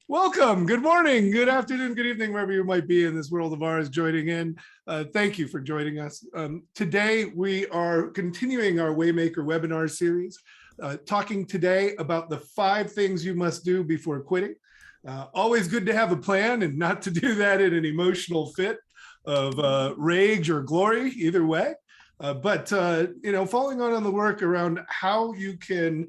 Welcome. Good morning, good afternoon, good evening, wherever you might be in this world of ours joining in. Thank you for joining us. Today, we are continuing our Waymaker webinar series, talking today about the 5 things you must do before quitting. Always good to have a plan and not to do that in an emotional fit of rage or glory, either way. But following on the work around how you can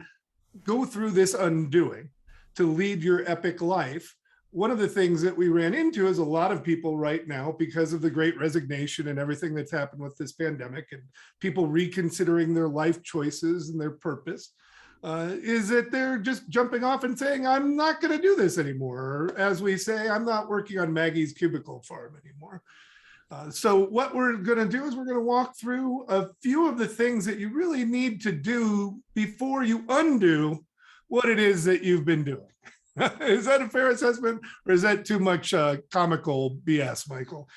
go through this undoing to lead your epic life. One of the things that we ran into is a lot of people right now, because of the great resignation and everything that's happened with this pandemic and people reconsidering their life choices and their purpose, is that they're just jumping off and saying, I'm not going to do this anymore. Or as we say, I'm not working on Maggie's cubicle farm anymore. So what we're going to do is we're going to walk through a few of the things that you really need to do before you undo what it is that you've been doing. Is that a fair assessment, or is that too much comical BS, Michael?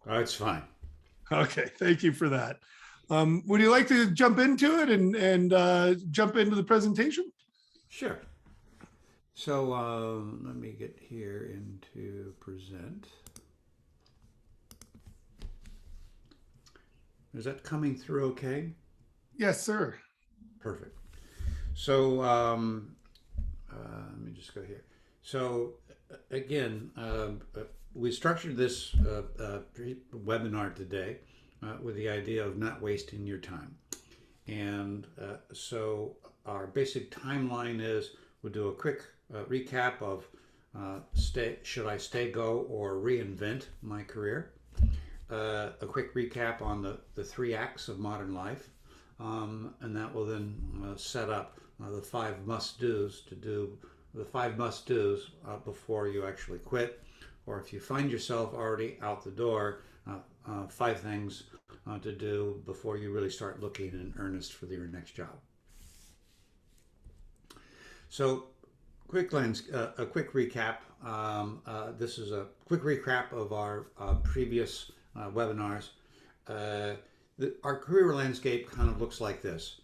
It's fine. Okay, thank you for that. Would you like to jump into it and jump into the presentation? Sure. So let me get here into present. Is that coming through okay? Yes, sir. Perfect. So let me just go here. So again, we structured this webinar today with the idea of not wasting your time. And so our basic timeline is we'll do a quick recap of should I stay, go, or reinvent my career. A quick recap on the 3 acts of modern life. And that will then set up the 5 must-dos before you actually quit, or if you find yourself already out the door, 5 things to do before you really start looking in earnest for your next job. So, a quick recap. This is a quick recap of our previous webinars. Our career landscape kind of looks like this.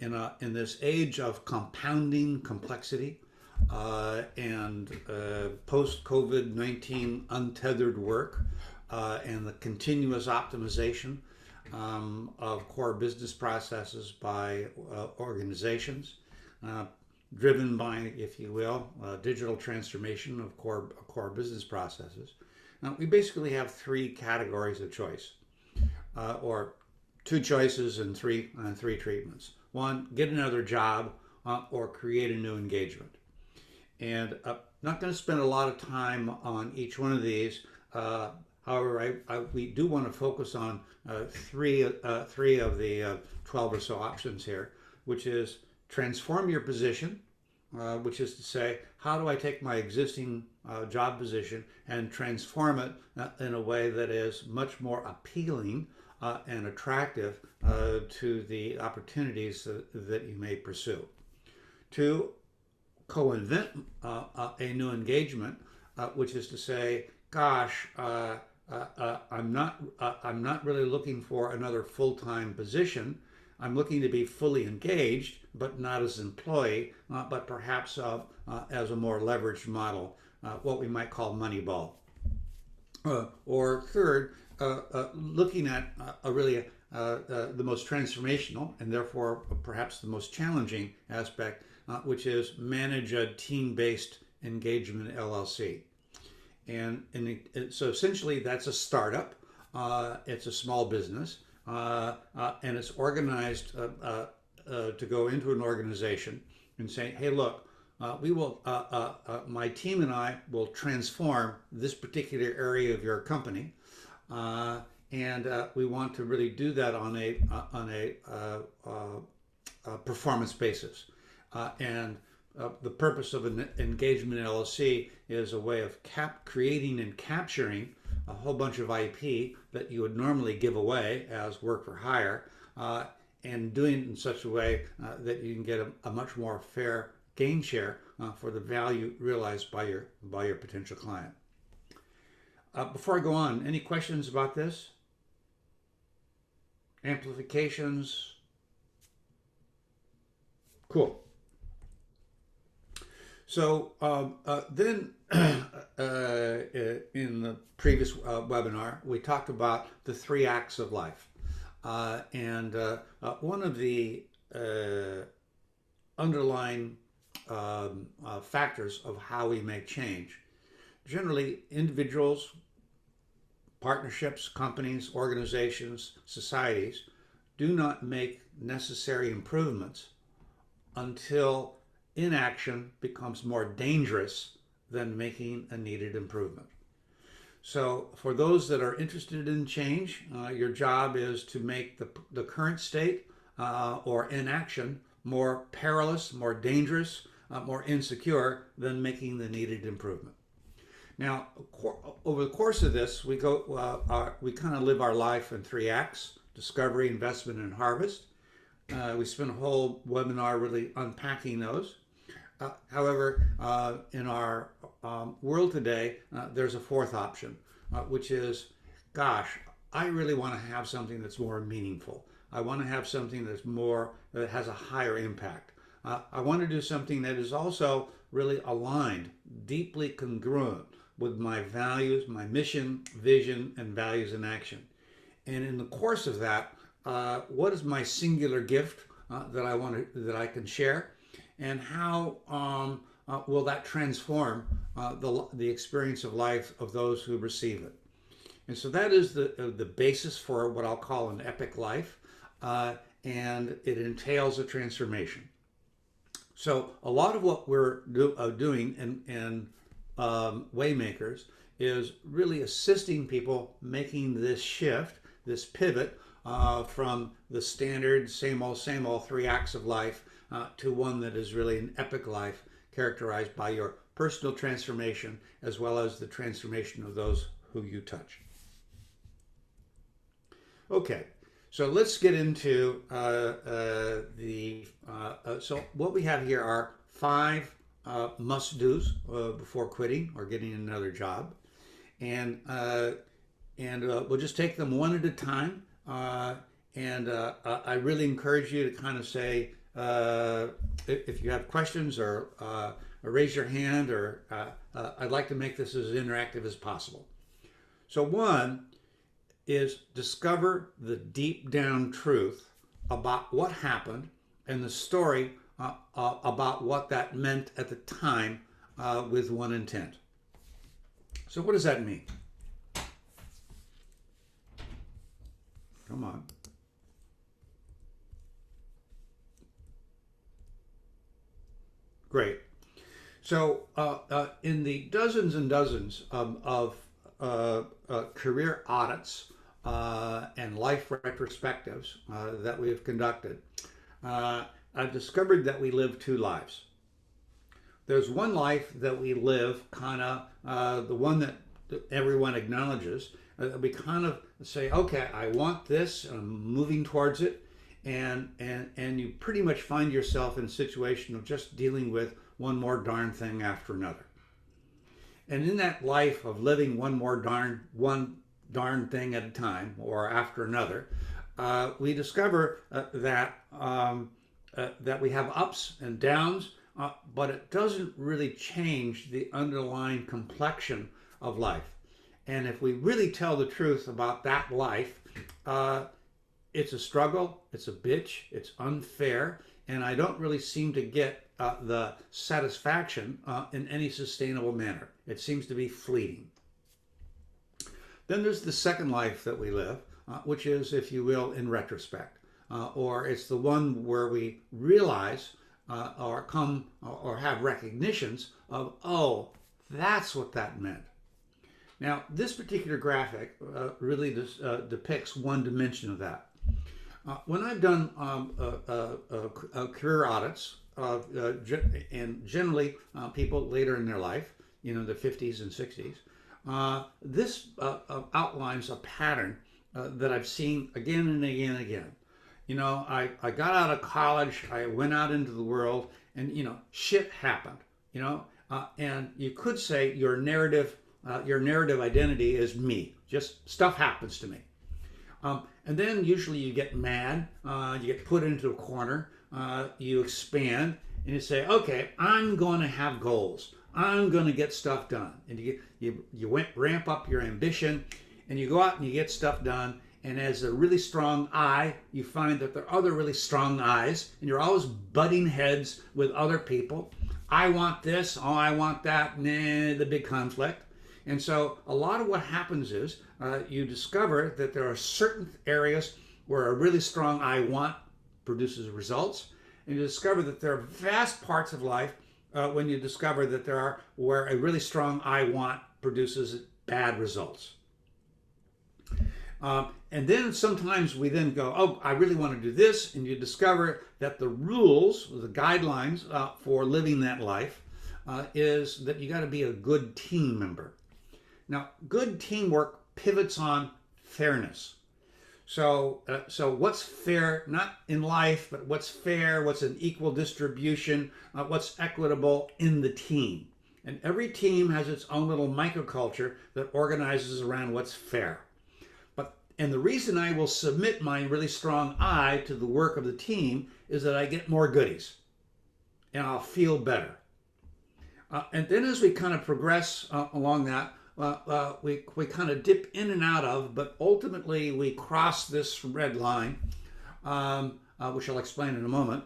In this age of compounding complexity and post-COVID-19 untethered work and the continuous optimization of core business processes by organizations, driven by, if you will, digital transformation of core business processes. Now, we basically have 3 categories of choice, or 2 choices and 3 treatments. 1, get another job, or create a new engagement. And not going to spend a lot of time on each one of these. However, we do want to focus on three of the 12 or so options here, which is transform your position, which is to say, how do I take my existing job position and transform it in a way that is much more appealing and attractive to the opportunities that you may pursue. 2, co-invent a new engagement, which is to say, gosh, I'm not really looking for another full-time position. I'm looking to be fully engaged, but not as an employee, but perhaps as a more leveraged model, what we might call Moneyball. Or 3rd, looking at the most transformational and therefore perhaps the most challenging aspect, which is manage a team-based engagement LLC. And so essentially that's a startup. It's a small business, and it's organized to go into an organization and say, hey, look, we will, my team and I will transform this particular area of your company, and we want to really do that on a performance basis. And the purpose of an engagement LLC is a way of creating and capturing a whole bunch of IP that you would normally give away as work for hire, and doing it in such a way that you can get a much more fair gain share for the value realized by your potential client. Before I go on, any questions about this? Amplifications? Cool. So then, in the previous webinar, we talked about the three acts of life. And one of the underlying factors of how we make change, generally individuals, partnerships, companies, organizations, societies, do not make necessary improvements until inaction becomes more dangerous than making a needed improvement. So for those that are interested in change, your job is to make the current state or inaction more perilous, more dangerous, more insecure than making the needed improvement. Now, over the course of this, we kind of live our life in three acts: discovery, investment, and harvest. We spent a whole webinar really unpacking those. However, in our world today, there's a fourth option, which is, gosh, I really want to have something that's more meaningful. I want to have something that has a higher impact. I want to do something that is also really aligned, deeply congruent with my values, my mission, vision, and values in action. And in the course of that, what is my singular gift that I can share, and how will that transform the experience of life of those who receive it? And so that is the basis for what I'll call an epic life, and it entails a transformation. So a lot of what we're doing in Waymakers is really assisting people making this shift, this pivot from the standard same old three acts of life to one that is really an epic life characterized by your personal transformation as well as the transformation of those who you touch. Okay, so let's get into so what we have here are 5 must-dos before quitting or getting another job, and we'll just take them one at a time. I really encourage you to kind of say if you have questions or raise your hand, or I'd like to make this as interactive as possible. So one is discover the deep down truth about what happened and the story about what that meant at the time with one intent. So what does that mean? Come on. Great. So in the dozens and dozens of career audits and life retrospectives that we have conducted, I've discovered that we live 2 lives. There's one life that we live, kind of the one that everyone acknowledges. We kind of say, okay, I want this, and I'm moving towards it, and you pretty much find yourself in a situation of just dealing with one more darn thing after another. And in that life of living one darn thing at a time or after another, we discover that we have ups and downs, but it doesn't really change the underlying complexion of life. And if we really tell the truth about that life, it's a struggle, it's a bitch, it's unfair, and I don't really seem to get the satisfaction in any sustainable manner. It seems to be fleeting. Then there's the second life that we live, which is, if you will, in retrospect, or it's the one where we realize or have recognitions of, oh, that's what that meant. Now, this particular graphic really depicts one dimension of that. When I've done career audits, and generally people later in their life, the 50s and 60s, this outlines a pattern that I've seen again and again and again. I got out of college, I went out into the world, and shit happened. And you could say your narrative identity is me. Just stuff happens to me. And then usually you get mad, you get put into a corner, you expand, and you say, okay, I'm going to have goals. I'm going to get stuff done. And you ramp up your ambition, and you go out and you get stuff done. And as a really strong I, you find that there are other really strong I's, and you're always butting heads with other people. I want this, oh, I want that, nah, the big conflict. And so a lot of what happens is you discover that there are certain areas where a really strong I want produces results, and you discover that there are vast parts of life when you discover that there are where a really strong I want produces bad results. And then sometimes we then go, oh, I really want to do this, and you discover that the rules, the guidelines for living that life is that you got to be a good team member. Now, good teamwork pivots on fairness. So what's fair, not in life, but what's fair, what's an equal distribution, what's equitable in the team. And every team has its own little microculture that organizes around what's fair. And the reason I will submit my really strong I to the work of the team is that I get more goodies and I'll feel better. And then as we kind of progress along that, we kind of dip in and out of, but ultimately we cross this red line, which I'll explain in a moment,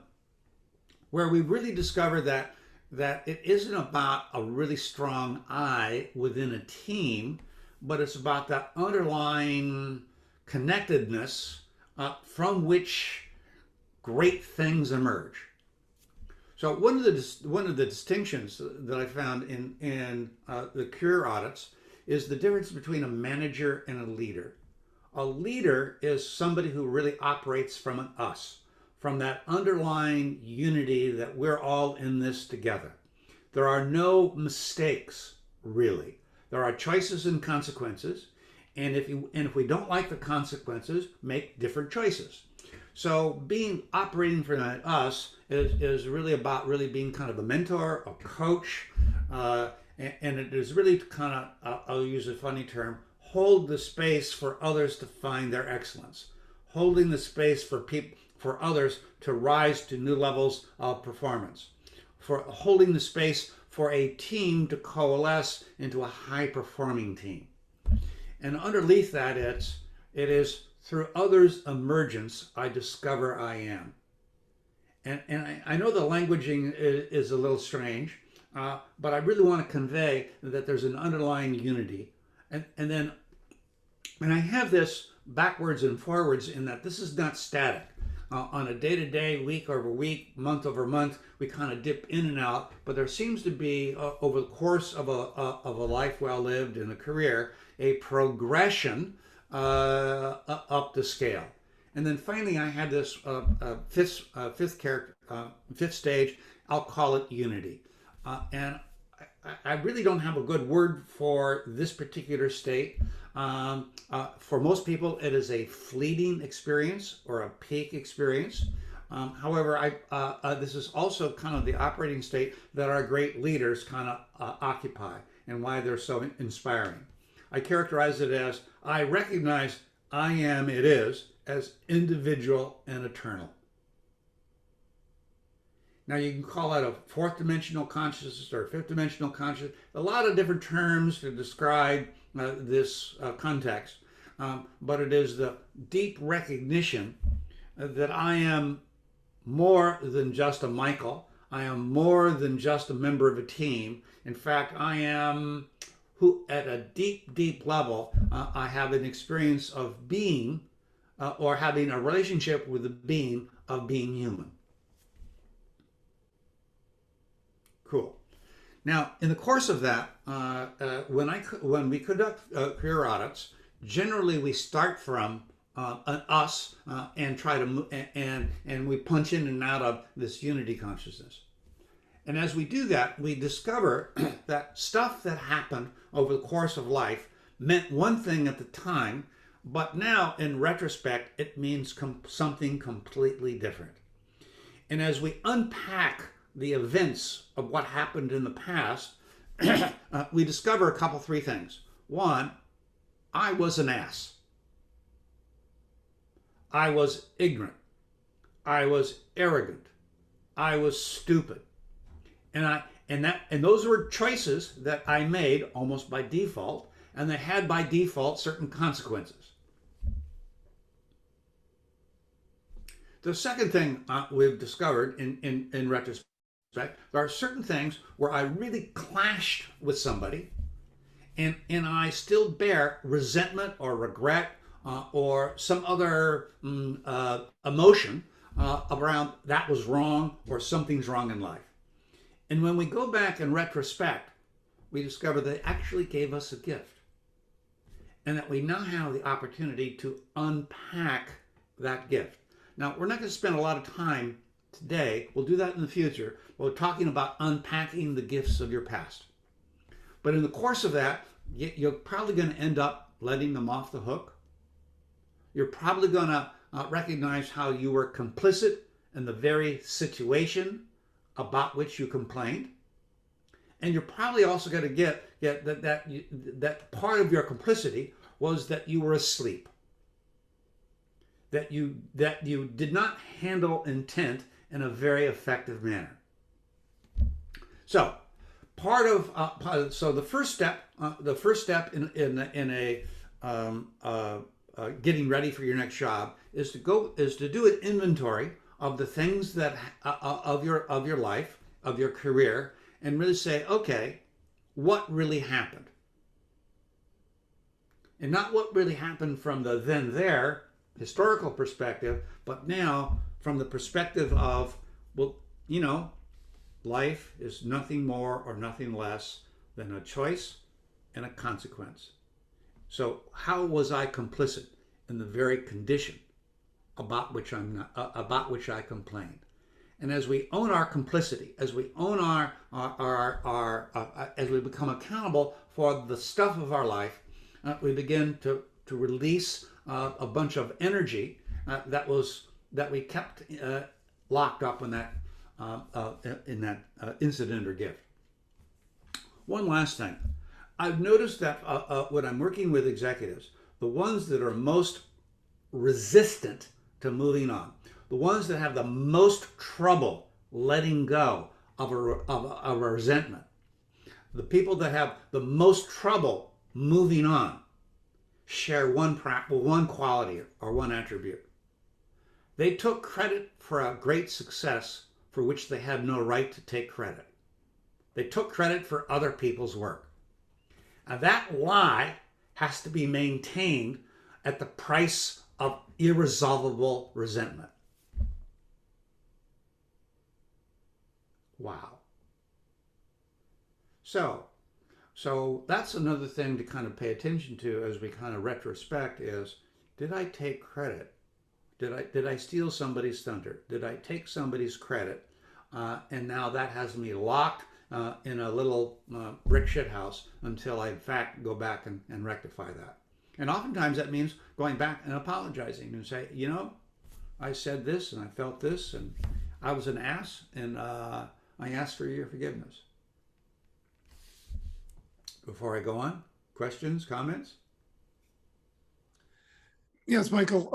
where we really discover that it isn't about a really strong I within a team, but it's about that underlying connectedness from which great things emerge. So one of the distinctions that I found in the career audits is the difference between a manager and a leader. A leader is somebody who really operates from an us, from that underlying unity that we're all in this together. There are no mistakes, really. There are choices and consequences. And if we don't like the consequences, make different choices. So operating for us is really about really being kind of a mentor, a coach, and it is really kind of, I'll use a funny term, hold the space for others to find their excellence, holding the space for others to rise to new levels of performance, for holding the space for a team to coalesce into a high-performing team. And underneath that, it is through others' emergence, I discover I am. And I know the languaging is a little strange, but I really want to convey that there's an underlying unity. And I have this backwards and forwards in that this is not static. On a day-to-day, week over week, month over month, we kind of dip in and out, but there seems to be, over the course of a life well lived and a career, a progression up the scale. And then finally, I had this fifth stage. I'll call it unity. And I really don't have a good word for this particular state. For most people, it is a fleeting experience or a peak experience. However, this is also kind of the operating state that our great leaders kind of occupy and why they're so inspiring. I characterize it as, I recognize I am, it is, as individual and eternal. Now you can call that a fourth dimensional consciousness or fifth dimensional consciousness, a lot of different terms to describe this context, but it is the deep recognition that I am more than just a Michael. I am more than just a member of a team. In fact, I am who at a deep, deep level, I have an experience of being or having a relationship with the being of being human. Cool. Now, in the course of that, when we conduct career audits, generally we start from an us and try to and we punch in and out of this unity consciousness. And as we do that, we discover that stuff that happened over the course of life meant one thing at the time, but now in retrospect, it means something completely different. And as we unpack the events of what happened in the past, we discover three things. One, I was an ass. I was ignorant. I was arrogant. I was stupid. And those were choices that I made almost by default, and they had by default certain consequences. The second thing we've discovered in retrospect, there are certain things where I really clashed with somebody, and I still bear resentment or regret or some other emotion around that was wrong or something's wrong in life. And when we go back in retrospect, we discover they actually gave us a gift, and that we now have the opportunity to unpack that gift. Now, we're not going to spend a lot of time today. We'll do that in the future. We're talking about unpacking the gifts of your past. But in the course of that, you're probably going to end up letting them off the hook. You're probably going to recognize how you were complicit in the very situation about which you complained. And you're probably also going to get that part of your complicity was that you were asleep. That you did not handle intent in a very effective manner. So, the first step in a getting ready for your next job is to do an inventory of the things that of your life, of your career, and really say, okay, what really happened, and not what really happened from the then there historical perspective, but now from the perspective of, well, life is nothing more or nothing less than a choice and a consequence. So how was I complicit in the very condition about which I complained? And as we own our complicity, as we own as we become accountable for the stuff of our life, we begin to release a bunch of energy that we kept locked up in that incident or gift. One last thing, I've noticed that when I'm working with executives, the ones that are most resistant to moving on, the ones that have the most trouble letting go of a resentment, the people that have the most trouble moving on, share one quality or one attribute. They took credit for a great success for which they had no right to take credit. They took credit for other people's work. Now that lie has to be maintained at the price of irresolvable resentment. Wow. So that's another thing to kind of pay attention to as we kind of retrospect is, did I take credit? Did I steal somebody's thunder? Did I take somebody's credit? And now that has me locked in a little brick shit house until I in fact go back and rectify that. And oftentimes that means going back and apologizing and say, I said this and I felt this and I was an ass and I ask for your forgiveness. Before I go on, questions, comments? Yes, Michael.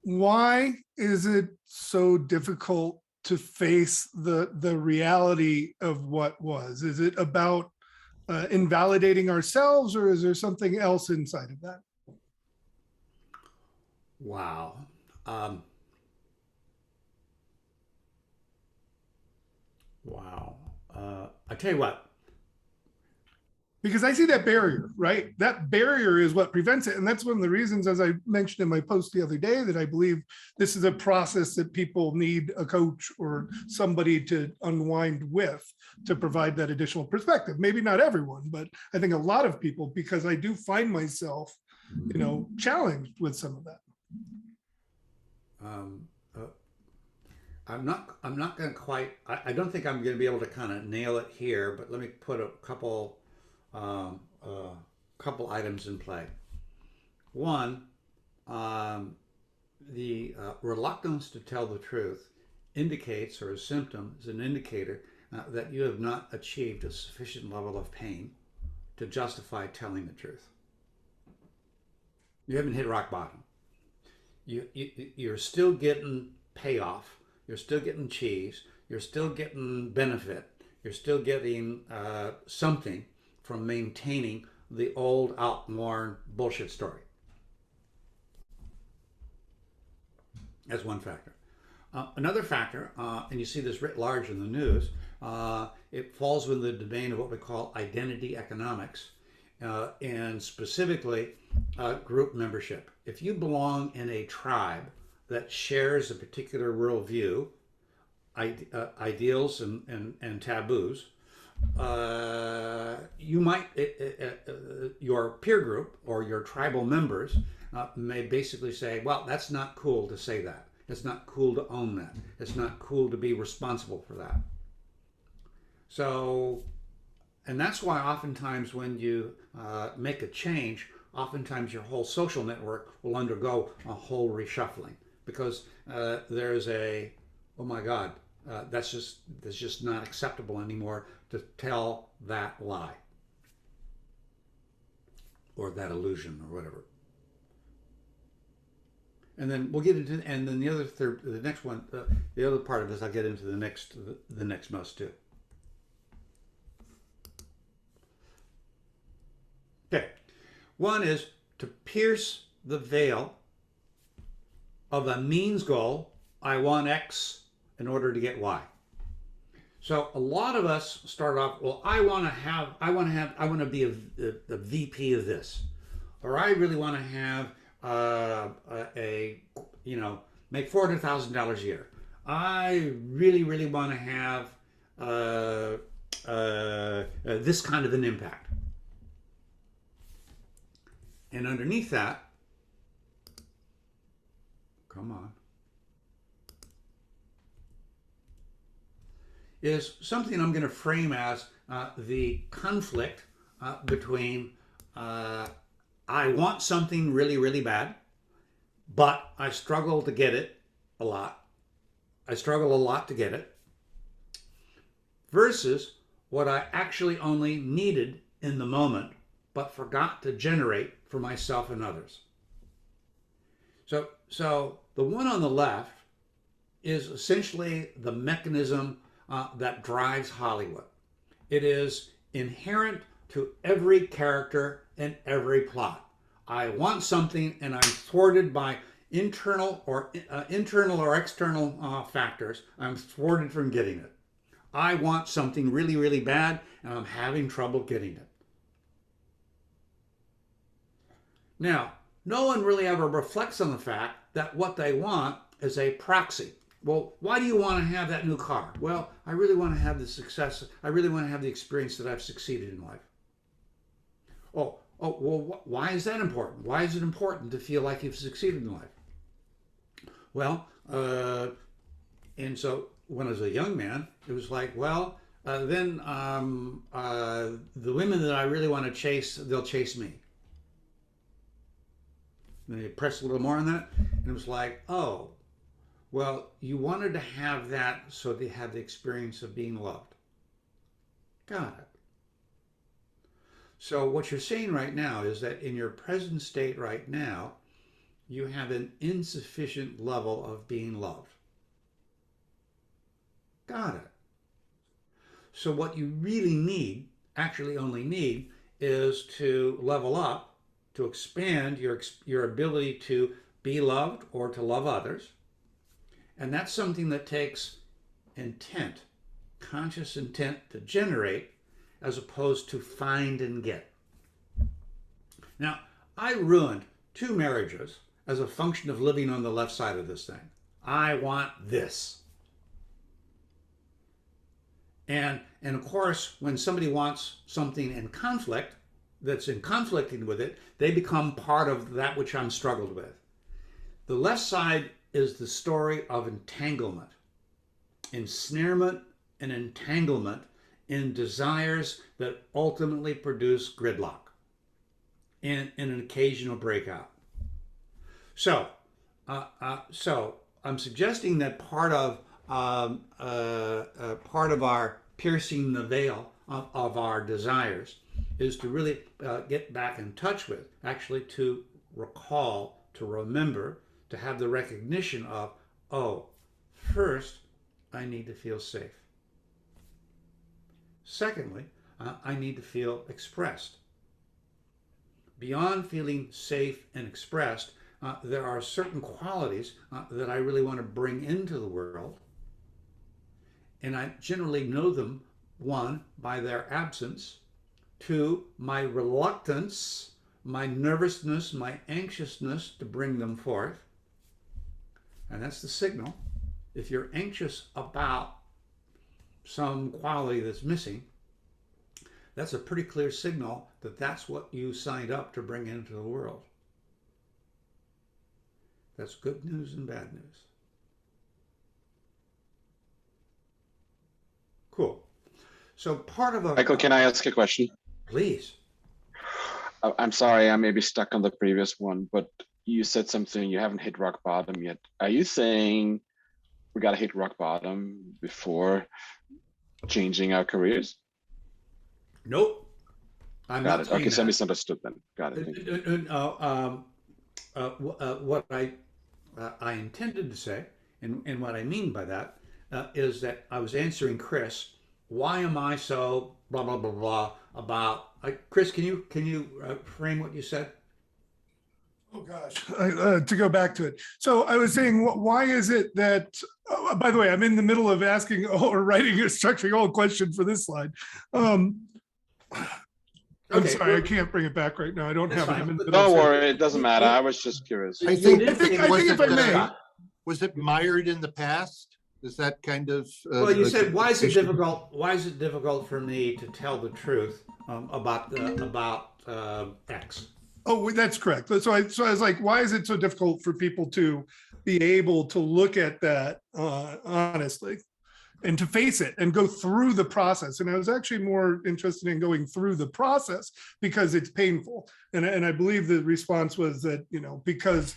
Why is it so difficult to face the reality of what was? Is it about invalidating ourselves, or is there something else inside of that? Wow. Wow. I tell you what. Because I see that barrier, right? That barrier is what prevents it. And that's one of the reasons, as I mentioned in my post the other day, that I believe this is a process that people need a coach or somebody to unwind with to provide that additional perspective. Maybe not everyone, but I think a lot of people, because I do find myself, challenged with some of that. I'm not going to quite, I don't think I'm going to be able to kind of nail it here, but let me put a couple items in play. One, the reluctance to tell the truth indicates, or a symptom, is an indicator that you have not achieved a sufficient level of pain to justify telling the truth. You haven't hit rock bottom. You're still getting payoff. You're still getting cheese. You're still getting benefit. You're still getting something from maintaining the old, outworn bullshit story. That's one factor. Another factor, and you see this writ large in the news, it falls within the domain of what we call identity economics, and specifically group membership. If you belong in a tribe that shares a particular worldview, ideals, and taboos, you might, your peer group or your tribal members may basically say, well, that's not cool to say that. It's not cool to own that. It's not cool to be responsible for that. So, and that's why oftentimes when you make a change, oftentimes your whole social network will undergo a whole reshuffling, because there's a, oh my God, that's just not acceptable anymore to tell that lie or that illusion or whatever. And then we'll get into, and then the next one, the other part of this, I'll get into the next most too. Okay, one is to pierce the veil of a means goal. I want X in order to get Y. So a lot of us start off, well, I want to be a VP of this, or I really want to have make $400,000 a year. I really want to have this kind of an impact. And underneath that, come on, is something I'm going to frame as the conflict between I want something really bad, but I struggle to get it a lot. I struggle a lot to get it, versus what I actually only needed in the moment, but forgot to generate for myself and others. So the one on the left is essentially the mechanism that drives Hollywood. It is inherent to every character and every plot. I want something, and I'm thwarted by internal or external factors. I'm thwarted from getting it. I want something really bad, and I'm having trouble getting it. Now, no one really ever reflects on the fact that what they want is a proxy. Well, why do you want to have that new car? Well, I really want to have the success. I really want to have the experience that I've succeeded in life. Well, why is that important? Why is it important to feel like you've succeeded in life? Well, and so when I was a young man, it was like, well, then the women that I really want to chase, they'll chase me. And they pressed a little more on that, and it was like, oh, well, you wanted to have that so they have the experience of being loved. Got it. So what you're seeing right now is that in your present state right now, you have an insufficient level of being loved. Got it. So what you really need, actually only need, is to level up, to expand your ability to be loved or to love others. And that's something that takes intent, conscious intent to generate, as opposed to find and get. Now, I ruined 2 marriages as a function of living on the left side of this thing. I want this. And of course, when somebody wants something in conflict, that's in conflicting with it, they become part of that which I'm struggled with. The left side is the story of entanglement, ensnarement and entanglement in desires that ultimately produce gridlock and an occasional breakout. So I'm suggesting that part of our piercing the veil of our desires is to really get back in touch with, actually to recall, to remember, to have the recognition of, oh, First, I need to feel safe. Secondly, I need to feel expressed. Beyond feeling safe and expressed, there are certain qualities that I really want to bring into the world. And I generally know them, one, by their absence, two, my reluctance, my nervousness, my anxiousness to bring them forth. And that's the signal. If you're anxious about some quality that's missing, that's a pretty clear signal that that's what you signed up to bring into the world. That's good news and bad news. Cool. So part of a... Michael, can I ask a question? Please. I'm sorry, I may be stuck on the previous one, but you said something, you haven't hit rock bottom yet. Are you saying we got to hit rock bottom before changing our careers? Nope. I'm Got not it. saying Okay, so I that. misunderstood then. Got it. Thank you. What I intended to say, and what I mean by that, is that I was answering Chris. Why am I so blah blah blah blah about? Chris, can you frame what you said? Oh gosh, to go back to it. So I was saying, why is it that, by the way, I'm in the middle of asking or writing a structuring whole question for this slide. I'm Okay, sorry, I well, can't bring it back right now. I don't that's have it. fine. I'm in the But middle Don't of- worry, it doesn't matter. I was just curious. I You think, did say- I think if I may. was it mired in the past? Is that kind of? Well, you said, why is it difficult? Why is it difficult for me to tell the truth about X? Oh, that's correct. So I was like, why is it so difficult for people to be able to look at that honestly and to face it and go through the process? And I was actually more interested in going through the process because it's painful. And I believe the response was that, because,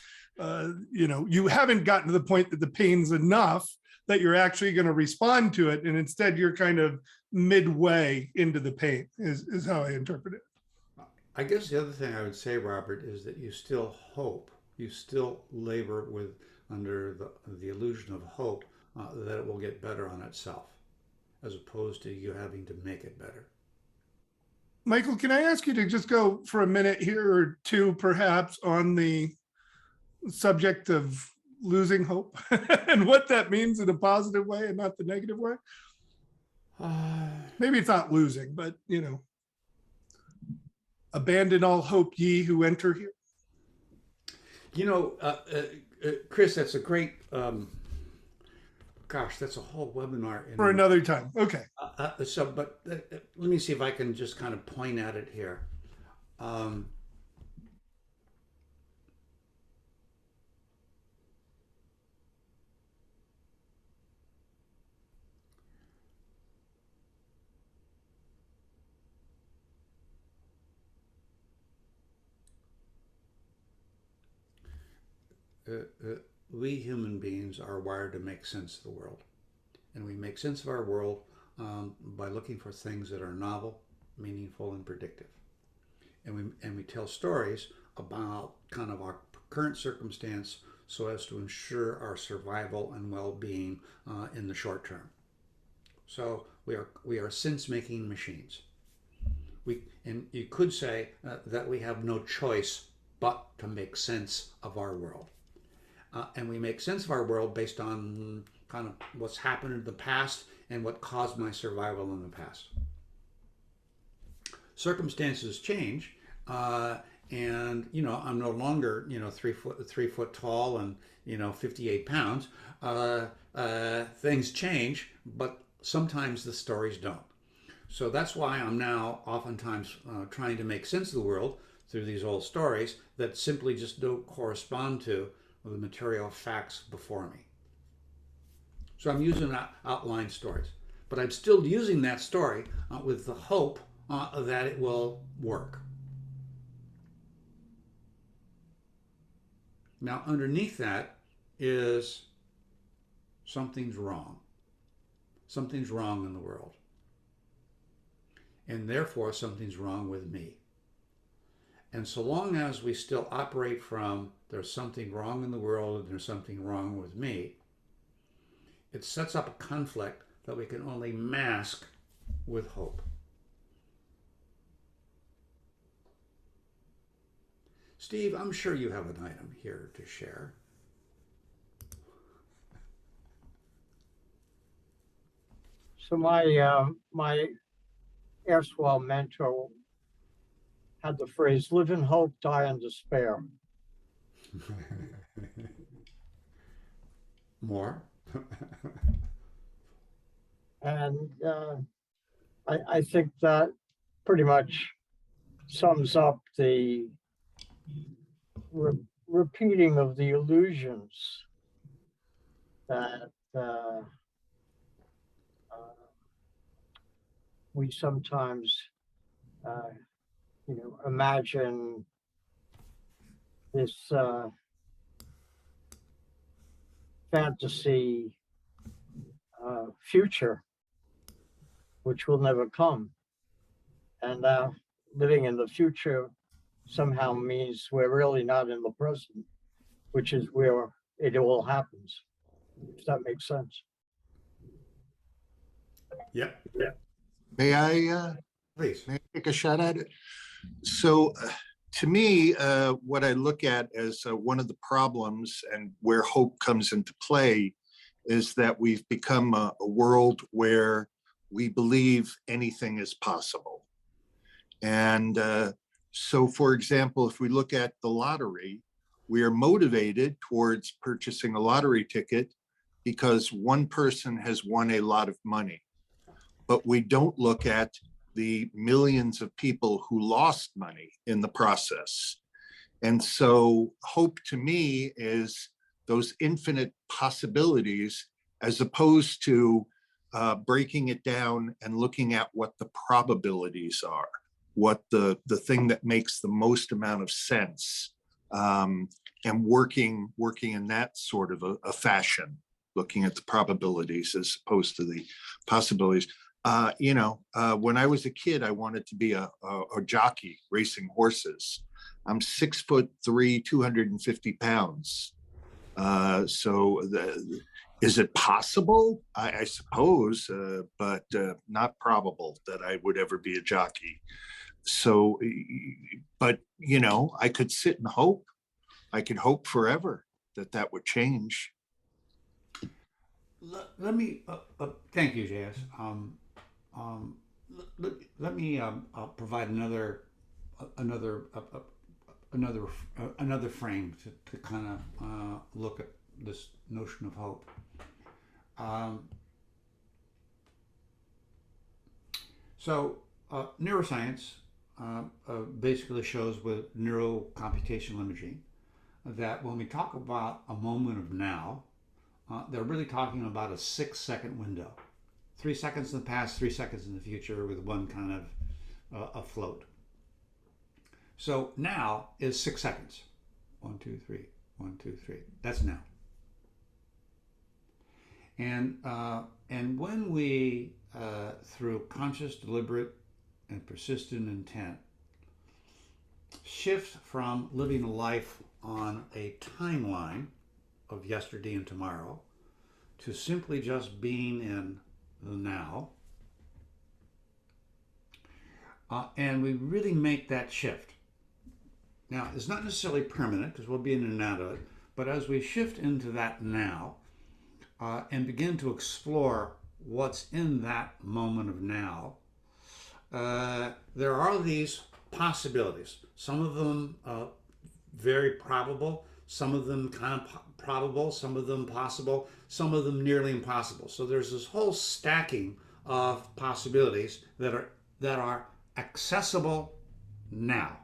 you haven't gotten to the point that the pain's enough that you're actually going to respond to it. And instead you're kind of midway into the pain is how I interpret it. I guess the other thing I would say, Robert, is that you still hope, you still labor under the illusion of hope that it will get better on itself, as opposed to you having to make it better. Michael, can I ask you to just go for a minute here or two, perhaps, on the subject of losing hope and what that means in a positive way and not the negative way? Maybe it's not losing, but, abandon all hope, ye who enter here. Chris, that's a great, gosh, that's a whole webinar. For another time. Okay. But let me see if I can just kind of point at it here. We human beings are wired to make sense of the world. And we make sense of our world by looking for things that are novel, meaningful, and predictive. And we tell stories about kind of our current circumstance so as to ensure our survival and well-being in the short term. So we are sense-making machines. And you could say that we have no choice but to make sense of our world. And we make sense of our world based on kind of what's happened in the past and what caused my survival in the past. Circumstances change, and I'm no longer 3 foot tall and 58 pounds. Things change, but sometimes the stories don't. So that's why I'm now oftentimes trying to make sense of the world through these old stories that simply just don't correspond to the material facts before me. So I'm using outline stories, but I'm still using that story with the hope that it will work. Now, underneath that is something's wrong. Something's wrong in the world. And therefore, something's wrong with me. And so long as we still operate from there's something wrong in the world and there's something wrong with me, It sets up a conflict that we can only mask with hope. Steve, I'm sure you have an item here to share. So my erstwhile mentor had the phrase "live in hope, die in despair." More? And I think that pretty much sums up the repeating of the illusions that we sometimes, imagine this fantasy future, which will never come. And living in the future somehow means we're really not in the present, which is where it all happens. If that makes sense. Yep. May I Please. take a shot at it? So to me, what I look at as one of the problems and where hope comes into play is that we've become a world where we believe anything is possible. And so, for example, if we look at the lottery, we are motivated towards purchasing a lottery ticket because one person has won a lot of money. But we don't look at the millions of people who lost money in the process. And so hope to me is those infinite possibilities, as opposed to breaking it down and looking at what the probabilities are, what the thing that makes the most amount of sense, and working in that sort of a fashion, looking at the probabilities as opposed to the possibilities. When I was a kid, I wanted to be a jockey racing horses. I'm 6'3", 250 pounds. Is it possible? I suppose, but not probable that I would ever be a jockey. So, but I could sit and hope. I could hope forever that would change. Let me thank you, J.S. Let me provide another frame to kind of look at this notion of hope. Neuroscience basically shows with neurocomputational imaging that when we talk about a moment of now, they're really talking about a 6-second window. 3 seconds in the past, 3 seconds in the future, with one kind of afloat. So now is 6 seconds. 1, 2, 3, 1, 2, 3. That's now. And when we, through conscious, deliberate, and persistent intent, shift from living a life on a timeline of yesterday and tomorrow to simply just being in the now, and we really make that shift. Now, it's not necessarily permanent because we'll be in and out of it, but as we shift into that now and begin to explore what's in that moment of now, there are these possibilities. Some of them very probable, some of them kind of probable, some of them possible, some of them nearly impossible. So there's this whole stacking of possibilities that are accessible now,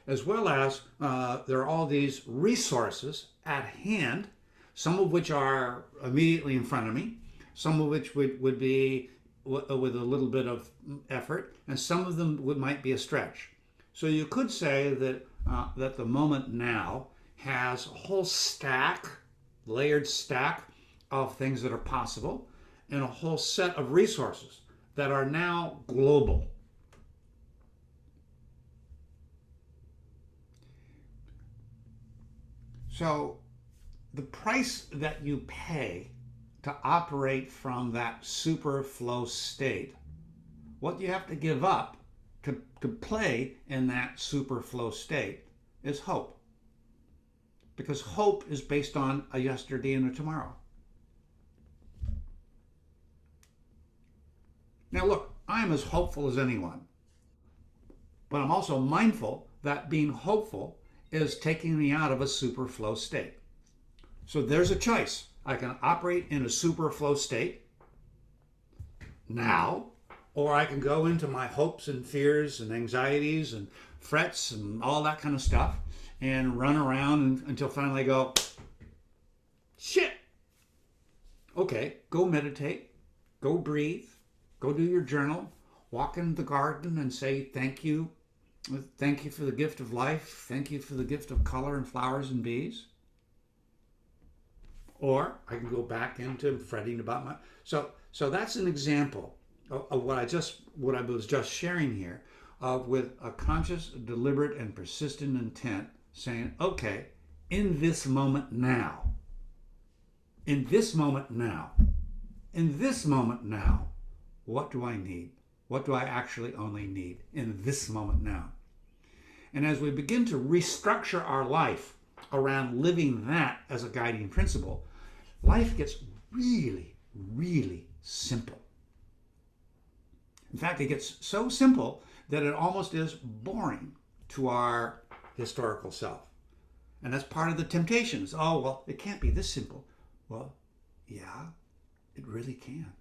as well as there are all these resources at hand, some of which are immediately in front of me, some of which would be with a little bit of effort, and some of them might be a stretch. So you could say that that the moment now has a whole stack, layered stack of things that are possible, and a whole set of resources that are now global. So the price that you pay to operate from that super flow state, what you have to give up to play in that super flow state is hope. Because hope is based on a yesterday and a tomorrow. Now look, I'm as hopeful as anyone, but I'm also mindful that being hopeful is taking me out of a super flow state. So there's a choice. I can operate in a super flow state now, or I can go into my hopes and fears and anxieties and frets and all that kind of stuff and run around until finally I go, shit. Okay, go meditate, go breathe, go do your journal, walk in the garden and say thank you. Thank you for the gift of life. Thank you for the gift of color and flowers and bees. Or I can go back into fretting about my... So that's an example of what I was just sharing here, with a conscious, deliberate, and persistent intent saying, okay, in this moment now, in this moment now, in this moment now, what do I need? What do I actually only need in this moment now? And as we begin to restructure our life around living that as a guiding principle, life gets really, really simple. In fact, it gets so simple that it almost is boring to our historical self. And that's part of the temptations. Oh, well, it can't be this simple. Well, yeah, it really can.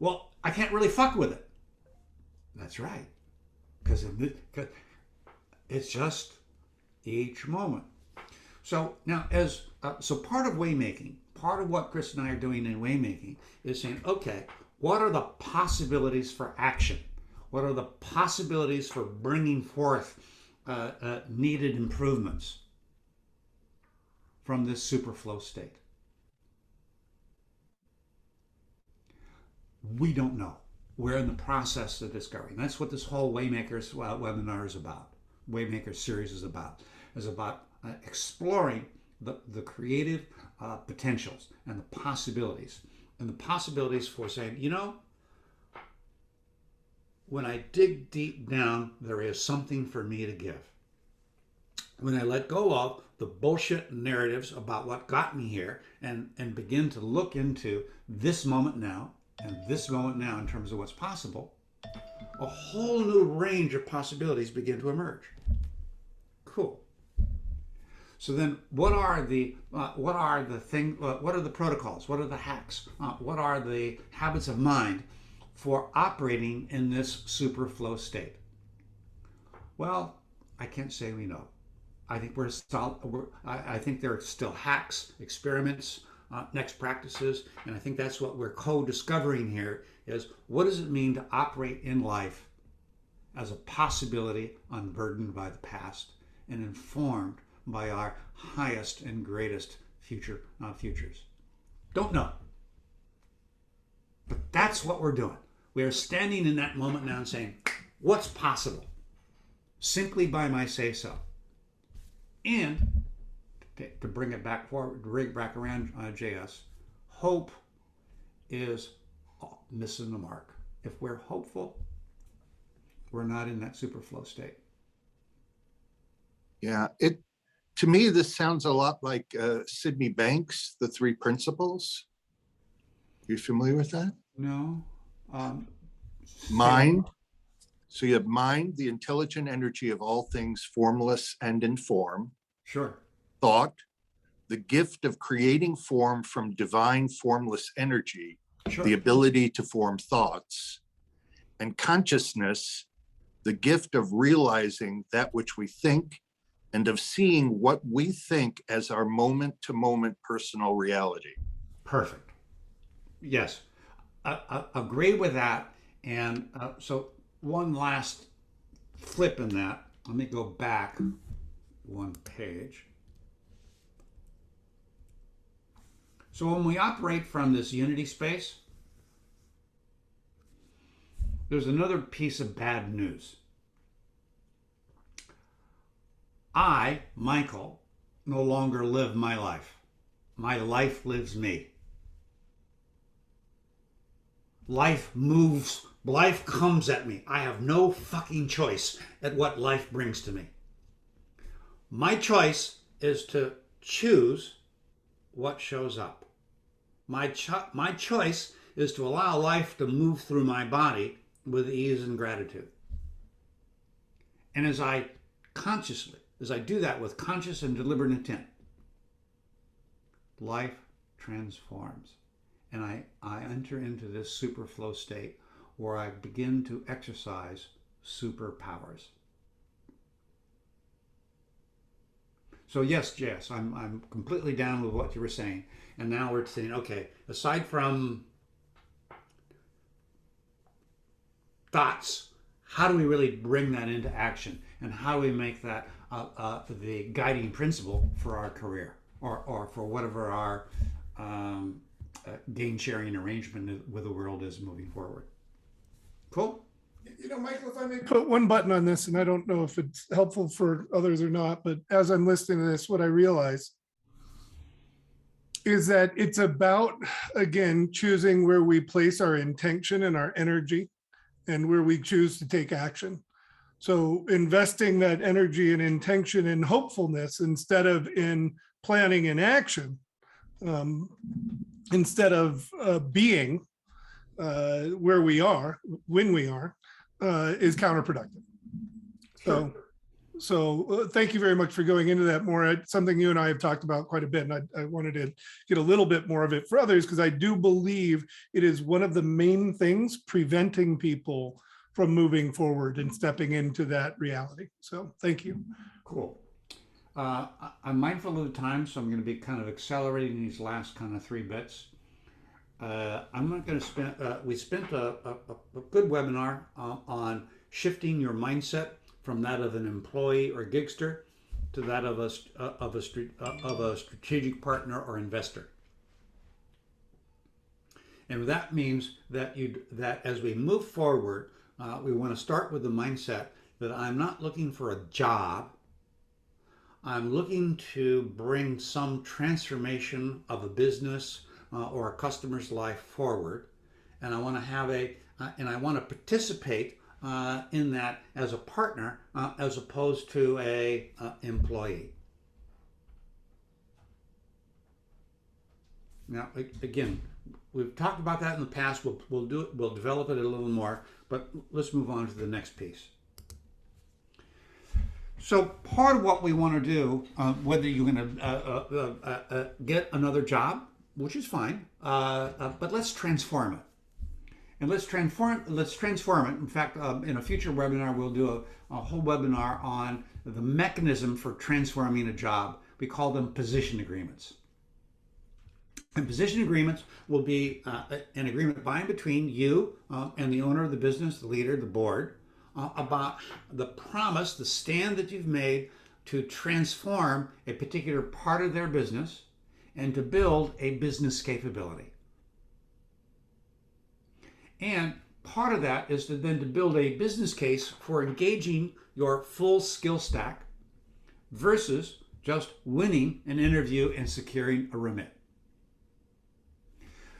Well, I can't really fuck with it. That's right. Because it's just each moment. So now, so part of waymaking, part of what Chris and I are doing in waymaking is saying, okay, what are the possibilities for action? What are the possibilities for bringing forth needed improvements from this superflow state? We don't know. We're in the process of discovering. That's what this whole Waymakers webinar is about. Waymakers series is about exploring the creative potentials and the possibilities for saying, you know, when I dig deep down, there is something for me to give. When I let go of the bullshit narratives about what got me here and begin to look into this moment now and this moment now in terms of what's possible, a whole new range of possibilities begin to emerge. Cool. So then, what are the protocols? What are the hacks? What are the habits of mind for operating in this superflow state? Well, I can't say we know. I think I think there are still hacks, experiments, next practices, and I think that's what we're co-discovering here: is what does it mean to operate in life as a possibility unburdened by the past and informed by our highest and greatest futures. Don't know. But that's what we're doing. We are standing in that moment now and saying, what's possible? Simply by my say-so. And to bring it back forward, to bring it back around, JS, hope is missing the mark. If we're hopeful, we're not in that superflow state. Yeah, to me, this sounds a lot like Sydney Banks, The Three Principles. You familiar with that? No. Mind. So you have mind, the intelligent energy of all things formless and in form. Sure. Thought, the gift of creating form from divine formless energy, Sure. the ability to form thoughts. And consciousness, the gift of realizing that which we think and of seeing what we think as our moment-to-moment personal reality. Perfect. Yes, I agree with that. And so one last flip in that. Let me go back one page. So when we operate from this unity space, there's another piece of bad news. I, Michael, no longer live my life. My life lives me. Life moves, life comes at me. I have no fucking choice at what life brings to me. My choice is to choose what shows up. My choice is to allow life to move through my body with ease and gratitude. And as I do that with conscious and deliberate intent, life transforms. And I enter into this super flow state where I begin to exercise superpowers. So yes, Jess, I'm completely down with what you were saying. And now we're saying, okay, aside from thoughts, how do we really bring that into action? And how do we make that the guiding principle for our career or for whatever our gain sharing arrangement with the world is moving forward? Cool. You know, Michael, if I may put one button on this, and I don't know if it's helpful for others or not, but as I'm listening to this, what I realize is that it's about, again, choosing where we place our intention and our energy and where we choose to take action. So investing that energy and intention and hopefulness instead of in planning and action, instead of being where we are, when we are, is counterproductive. So thank you very much for going into that more. It's something you and I have talked about quite a bit, and I wanted to get a little bit more of it for others, because I do believe it is one of the main things preventing people from moving forward and stepping into that reality. So thank you. Cool. I'm mindful of the time, so I'm going to be kind of accelerating these last kind of 3 bits. I'm not going to spend, we spent a good webinar on shifting your mindset from that of an employee or gigster to that of a strategic partner or investor. And that means that as we move forward, we want to start with the mindset that I'm not looking for a job. I'm looking to bring some transformation of a business or a customer's life forward, and I want to have and I want to participate in that as a partner as opposed to a employee. Now, again, we've talked about that in the past. We'll do it. We'll develop it a little more. But let's move on to the next piece. So part of what we want to do, whether you're going to get another job, which is fine, but let's transform it. And let's transform it. In fact, in a future webinar, we'll do a whole webinar on the mechanism for transforming a job. We call them position agreements. And position agreements will be an agreement by and between you and the owner of the business, the leader, the board, about the promise, the stand that you've made to transform a particular part of their business and to build a business capability. And part of that is to build a business case for engaging your full skill stack versus just winning an interview and securing a remit.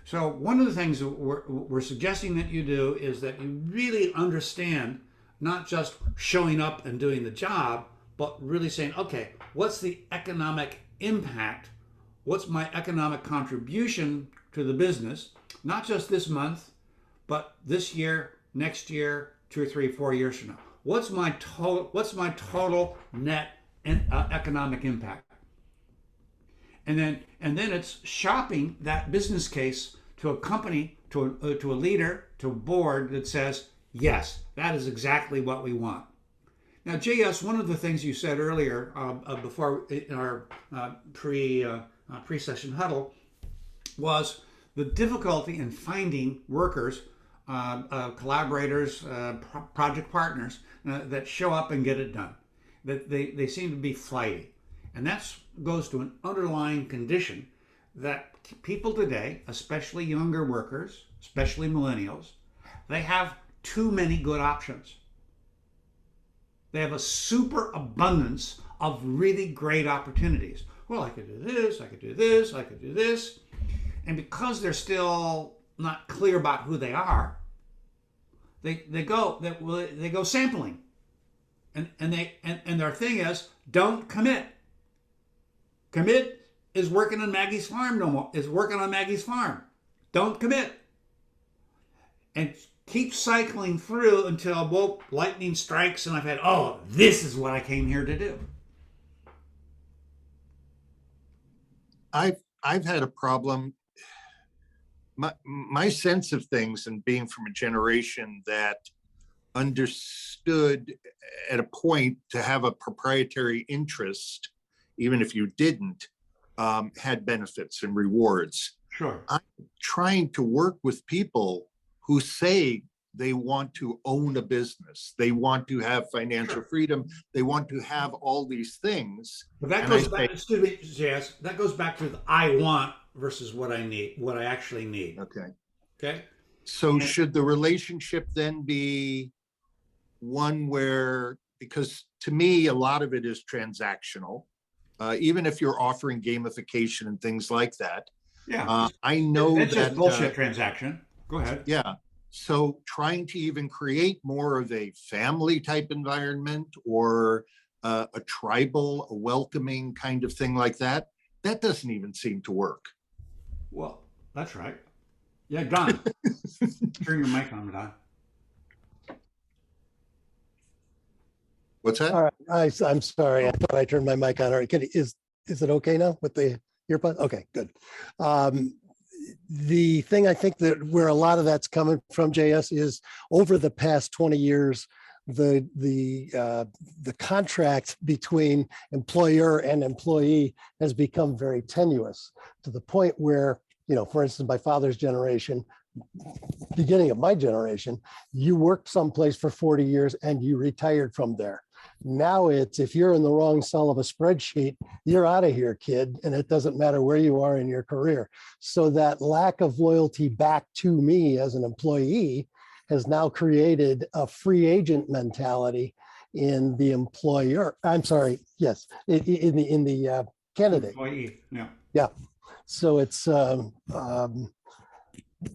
So one of the things that we're suggesting that you do is that you really understand not just showing up and doing the job, but really saying, okay, what's the economic impact? What's my economic contribution to the business? Not just this month, but this year, next year, 2 or 3, 4 years from now. What's my total net economic impact? And then it's shopping that business case to a company, to a leader, to a board that says, yes, that is exactly what we want. Now, JS, one of the things you said earlier before in our pre-session huddle was the difficulty in finding workers, collaborators, project partners that show up and get it done. That they seem to be flighty. And that goes to an underlying condition that people today, especially younger workers, especially millennials, they have too many good options. They have a super abundance of really great opportunities. well, I could do this, I could do this, I could do this. And because they're still not clear about who they are, they go sampling. And their thing is, don't commit. Commit is working on Maggie's farm no more, is working on Maggie's farm. Don't commit. And keep cycling through until, well, lightning strikes and I've had, oh, this is what I came here to do. I've had a problem. My sense of things, and being from a generation that understood at a point to have a proprietary interest, even if you didn't, had benefits and rewards. Sure. I'm trying to work with people who say they want to own a business, they want to have financial freedom, they want to have all these things. But that goes back, excuse me, Jazz, that goes back to the I want versus what I need, what I actually need. Okay. Okay. So should the relationship then be one where, because to me, a lot of it is transactional, even if you're offering gamification and things like that. Yeah. I know that's that just bullshit transaction. Go ahead. Yeah. So trying to even create more of a family type environment, or a tribal, a welcoming kind of thing like that, that doesn't even seem to work. Well, that's right. Yeah, Don. Turn your mic on, Don. What's that? All right, I'm sorry. I thought I turned my mic on. All right, is it okay now with the earbuds? Okay, good. The thing I think that where a lot of that's coming from, JS, is over the past 20 years, the contract between employer and employee has become very tenuous, to the point where, you know, for instance, my father's generation, beginning of my generation, you worked someplace for 40 years and you retired from there. Now it's, if you're in the wrong cell of a spreadsheet, you're out of here, kid, and it doesn't matter where you are in your career. So that lack of loyalty back to me as an employee has now created a free agent mentality in the employer. I'm sorry, yes, in the candidate. Employee, yeah. Yeah. So it's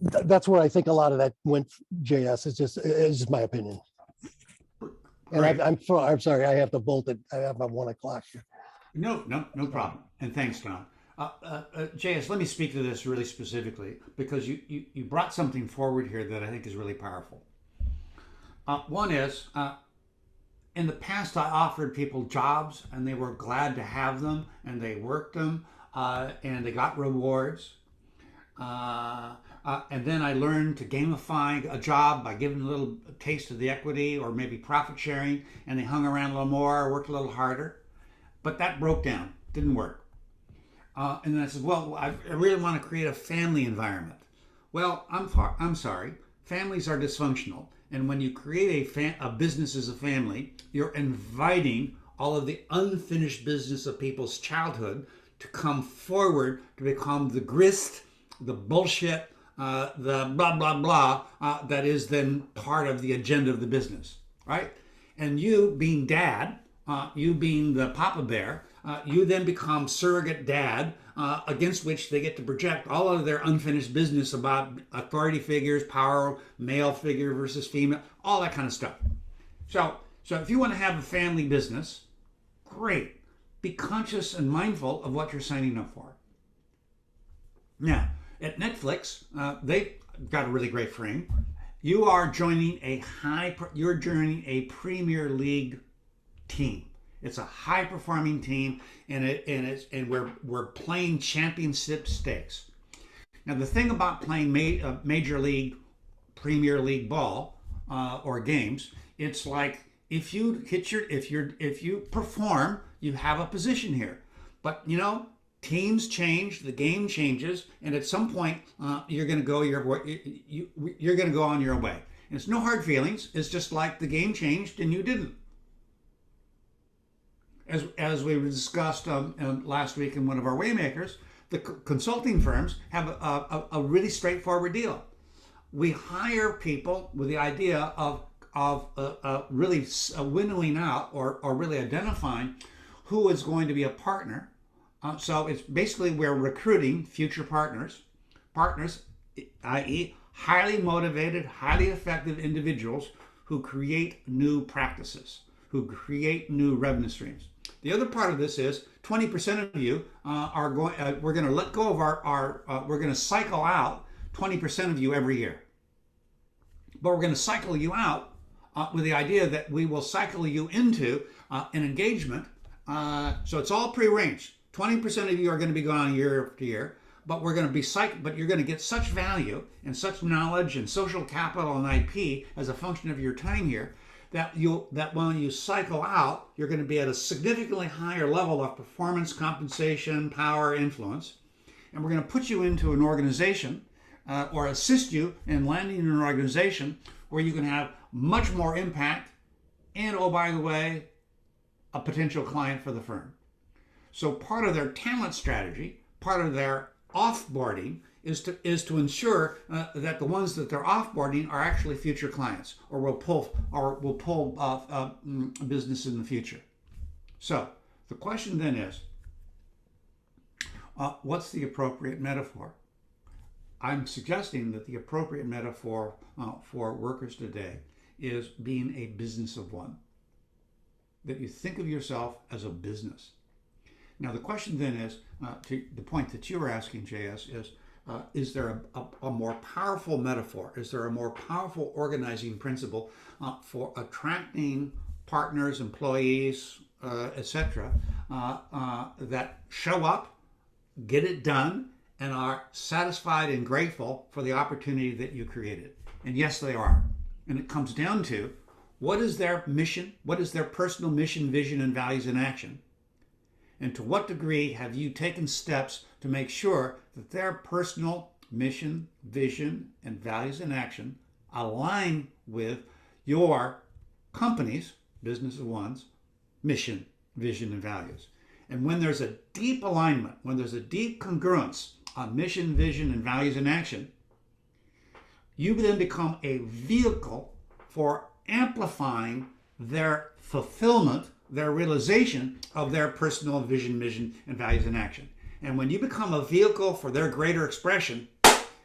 that's where I think a lot of that went. JS, it's just my opinion. And Right. I'm sorry, I have to bolt it. I have my 1 o'clock here. No problem. And thanks, Don. JS, let me speak to this really specifically, because you brought something forward here that I think is really powerful. One is, in the past, I offered people jobs and they were glad to have them and they worked them and they got rewards. And then I learned to gamify a job by giving a little taste of the equity or maybe profit sharing, and they hung around a little more, worked a little harder. But that broke down, didn't work. And then I said, well, I really want to create a family environment. Well, I'm sorry, families are dysfunctional. And when you create a business as a family, you're inviting all of the unfinished business of people's childhood to come forward to become the grist, the bullshit, the blah, blah, blah, that is then part of the agenda of the business, right? And you being dad, you being the papa bear, you then become surrogate dad, against which they get to project all of their unfinished business about authority figures, power, male figure versus female, all that kind of stuff. So if you want to have a family business, great. Be conscious and mindful of what you're signing up for. Now, at Netflix, they've got a really great frame. You are joining a Premier League team. It's a high performing team, and we're playing championship stakes. Now, the thing about playing Major League, Premier League ball or games, it's like if you perform, you have a position here. But you know, teams change, the game changes, and at some point you're going to go you're going to go on your way. And it's no hard feelings. It's just like the game changed and you didn't. As we discussed last week in one of our Waymakers, the consulting firms have a really straightforward deal. We hire people with the idea of really winnowing out or really identifying who is going to be a partner So it's basically we're recruiting future partners, i.e., highly motivated, highly effective individuals who create new practices, who create new revenue streams. The other part of this is 20% of you are going. We're going to let go of we're going to cycle out 20% of you every year, but we're going to cycle you out with the idea that we will cycle you into an engagement. So it's all prearranged. 20% of you are going to be gone year after year, but we're going to be but you're going to get such value and such knowledge and social capital and IP as a function of your time here that when you cycle out, you're going to be at a significantly higher level of performance, compensation, power, influence, and we're going to put you into an organization or assist you in landing in an organization where you can have much more impact and, oh, by the way, a potential client for the firm. So part of their talent strategy, part of their offboarding is to ensure that the ones that they're offboarding are actually future clients, or will pull business in the future. So the question then is, what's the appropriate metaphor? I'm suggesting that the appropriate metaphor for workers today is being a business of one. That you think of yourself as a business. Now the question then is, to the point that you were asking, JS, is there a more powerful metaphor? Is there a more powerful organizing principle for attracting partners, employees, etc., that show up, get it done, and are satisfied and grateful for the opportunity that you created? And yes, they are. And it comes down to, what is their mission? What is their personal mission, vision, and values in action? And to what degree have you taken steps to make sure that their personal mission, vision, and values in action align with your company's, Business of One's, mission, vision, and values? And when there's a deep alignment, when there's a deep congruence on mission, vision, and values in action, you then become a vehicle for amplifying their fulfillment, their realization of their personal vision, mission, and values in action. And when you become a vehicle for their greater expression,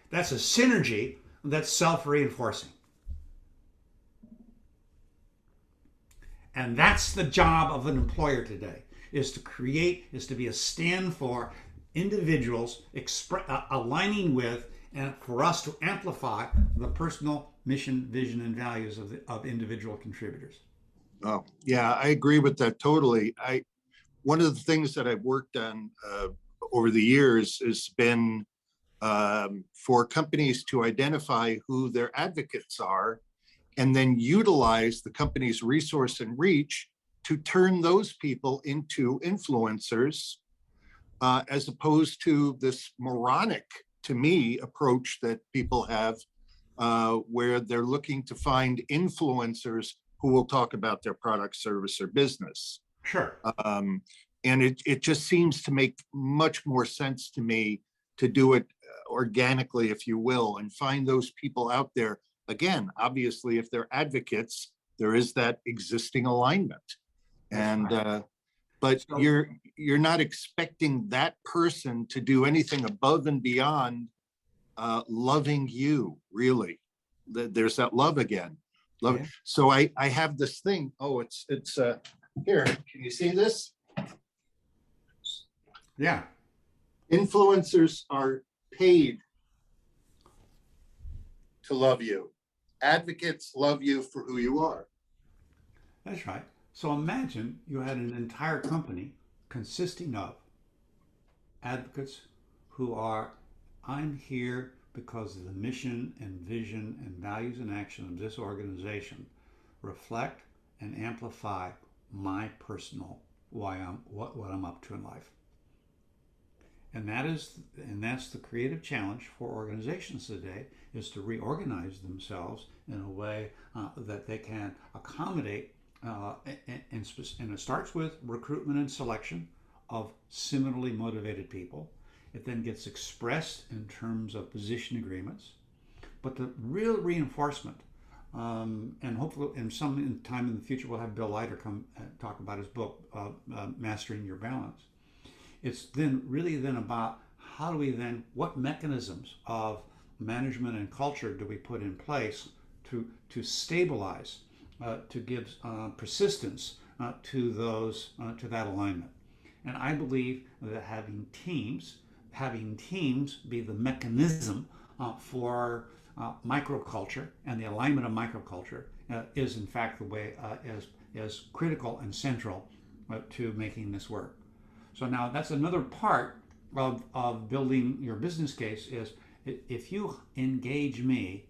that's a synergy that's self-reinforcing. And that's the job of an employer today, is to be a stand for individuals aligning with, and for us to amplify the personal mission, vision, and values of individual contributors. Oh, yeah, I agree with that totally. One of the things that I've worked on over the years has been for companies to identify who their advocates are, and then utilize the company's resource and reach to turn those people into influencers, as opposed to this moronic, to me, approach that people have, where they're looking to find influencers who will talk about their product, service, or business. Sure. And it just seems to make much more sense to me to do it organically, if you will, and find those people out there. Again, obviously, if they're advocates, there is that existing alignment. And but So- you're not expecting that person to do anything above and beyond loving you, really. There's that love again. Love. Yeah. So I have this thing. Oh, it's here. Can you see this? Yeah. Influencers are paid to love you. Advocates love you for who you are. That's right. So imagine you had an entire company consisting of advocates who are, I'm here because of the mission and vision and values and action of this organization reflect and amplify my personal what I'm up to in life. And that's the creative challenge for organizations today, is to reorganize themselves in a way that they can accommodate, and it starts with recruitment and selection of similarly motivated people. It then gets expressed in terms of position agreements, but the real reinforcement, and hopefully in some time in the future we'll have Bill Leiter come talk about his book, Mastering Your Balance, It's then really then about how do we then, what mechanisms of management and culture do we put in place to stabilize, to give persistence to those to that alignment. And I believe that having teams be the mechanism for microculture and the alignment of microculture is in fact the way is critical and central to making this work. So now that's another part of building your business case is if you engage me,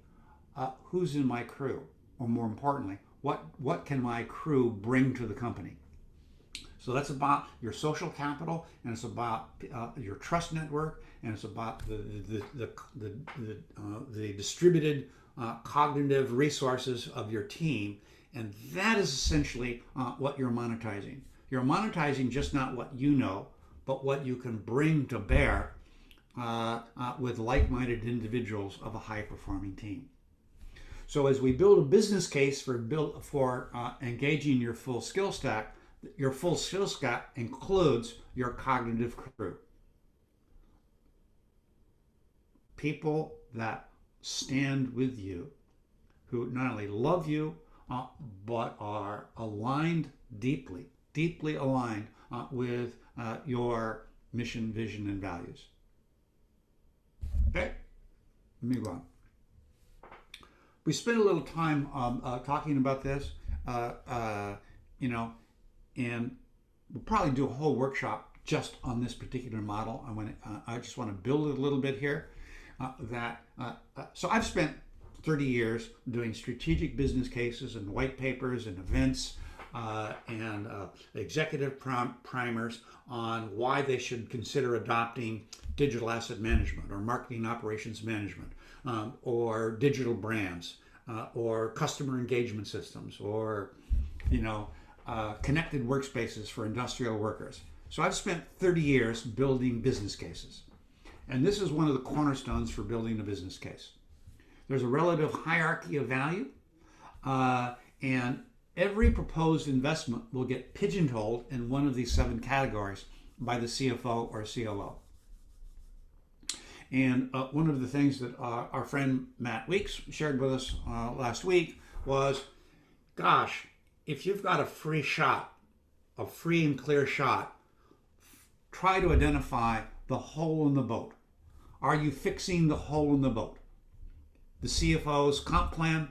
who's in my crew? Or more importantly, what can my crew bring to the company? So that's about your social capital, and it's about your trust network, and it's about the distributed cognitive resources of your team, and that is essentially what you're monetizing. You're monetizing just not what you know, but what you can bring to bear with like-minded individuals of a high-performing team. So as we build a business case for engaging your full skill stack, your full skill stack includes your cognitive crew. People that stand with you, who not only love you, but are aligned deeply aligned with your mission, vision, and values. Okay, let me go on. We spent a little time talking about this, and we'll probably do a whole workshop just on this particular model. I just want to build it a little bit here. So I've spent 30 years doing strategic business cases and white papers and events and executive primers on why they should consider adopting digital asset management or marketing operations management or digital brands or customer engagement systems or connected workspaces for industrial workers. So I've spent 30 years building business cases. And this is one of the cornerstones for building a business case. There's a relative hierarchy of value, and every proposed investment will get pigeonholed in one of these 7 categories by the CFO or COO. And one of the things that our friend Matt Weeks shared with us last week was, gosh, if you've got a free and clear shot, try to identify the hole in the boat. Are you fixing the hole in the boat? The CFO's comp plan,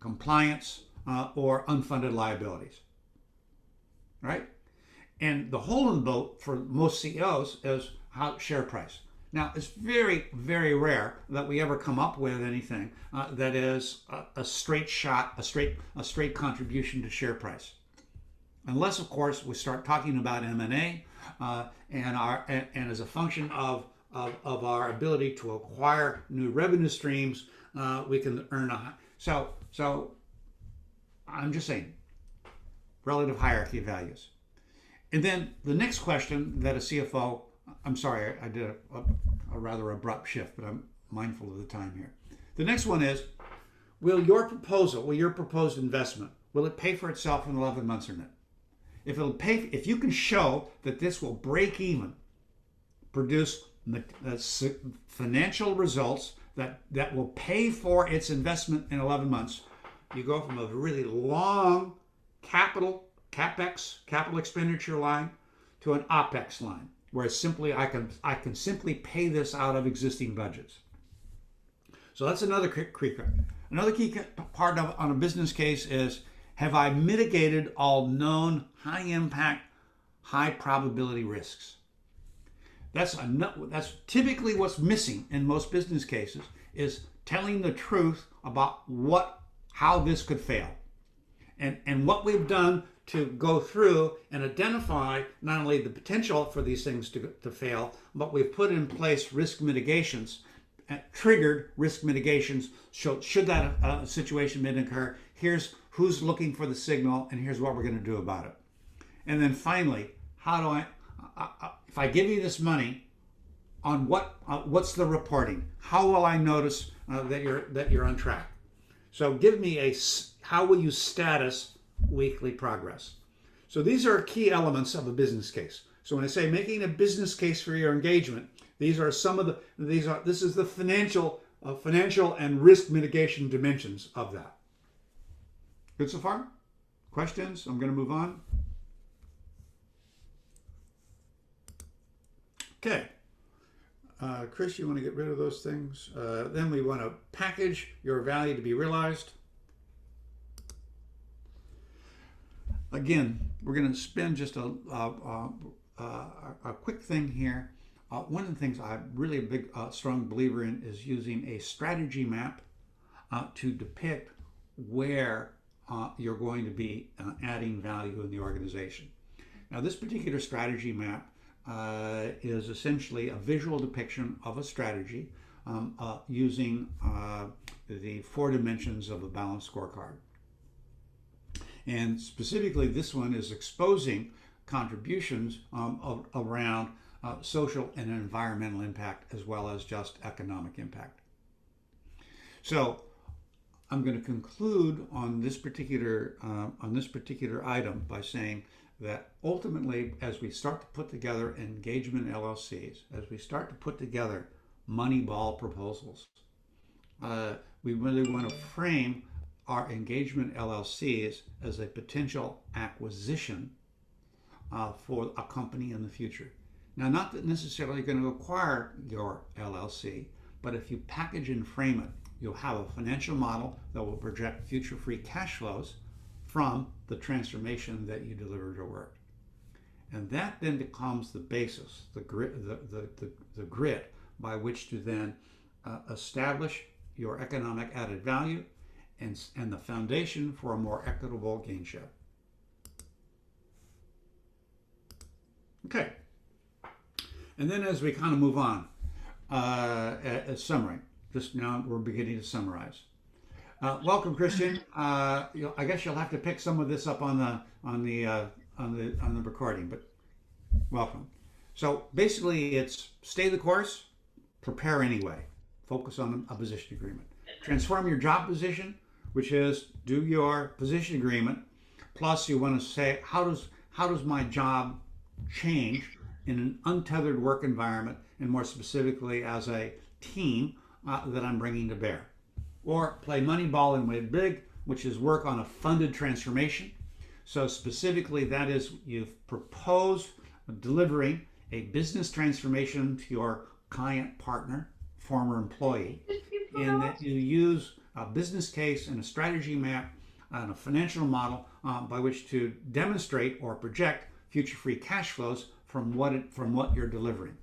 compliance, or unfunded liabilities, right? And the hole in the boat for most CEOs is share price. Now, it's very, very rare that we ever come up with anything that is a straight shot, a straight contribution to share price, unless, of course, we start talking about M&A and as a function of our ability to acquire new revenue streams, we can earn a high. So I'm just saying, relative hierarchy of values. And then the next question that a CFO, I'm sorry, I did a rather abrupt shift, but I'm mindful of the time here. The next one is, will your proposed investment, will it pay for itself in 11 months or not? If you can show that this will break even, produce financial results that will pay for its investment in 11 months, you go from a really long capital expenditure line to an OpEx line, where it's simply I can simply pay this out of existing budgets. So that's another key part on a business case is, have I mitigated all known high impact, high probability risks? That's typically what's missing in most business cases, is telling the truth about how this could fail. And what we've done to go through and identify not only the potential for these things to fail, but we've put in place risk mitigations, triggered risk mitigations. Should that situation occur, here's who's looking for the signal, and here's what we're going to do about it. And then finally, how do if I give you this money, on what's the reporting? How will I notice that you're on track? So give me how will you status weekly progress? So these are key elements of a business case. So when I say making a business case for your engagement, these are some of the, this is the financial and risk mitigation dimensions of that. Good so far? Questions? I'm going to move on. Okay. Chris, you want to get rid of those things? Then we want to package your value to be realized. Again, we're going to spend just a quick thing here. One of the things I'm really a big, strong believer in is using a strategy map to depict where you're going to be adding value in the organization. Now, this particular strategy map is essentially a visual depiction of a strategy using the 4 dimensions of a balanced scorecard. And specifically, this one is exposing contributions around social and environmental impact, as well as just economic impact. So I'm going to conclude on this particular item by saying that ultimately, as we start to put together engagement LLCs, as we start to put together Moneyball proposals, we really want to frame our engagement LLCs as a potential acquisition for a company in the future. Now, not that necessarily going to acquire your LLC, but if you package and frame it, you'll have a financial model that will project future free cash flows from the transformation that you delivered or worked. And that then becomes the basis, the grid by which to then establish your economic added value and the foundation for a more equitable gain share. Okay. And then as we kind of move on, a summary. Just now we're beginning to summarize. Welcome, Christian. I guess you'll have to pick some of this up on the recording, but welcome. So basically, it's stay the course, prepare anyway, focus on a position agreement, transform your job position, which is do your position agreement. Plus, you want to say how does my job change in an untethered work environment, and more specifically as a team that I'm bringing to bear. Or play Moneyball and win big, which is work on a funded transformation. So specifically, that is you've proposed delivering a business transformation to your client partner, former employee, in that you use a business case and a strategy map and a financial model by which to demonstrate or project future free cash flows from what you're delivering.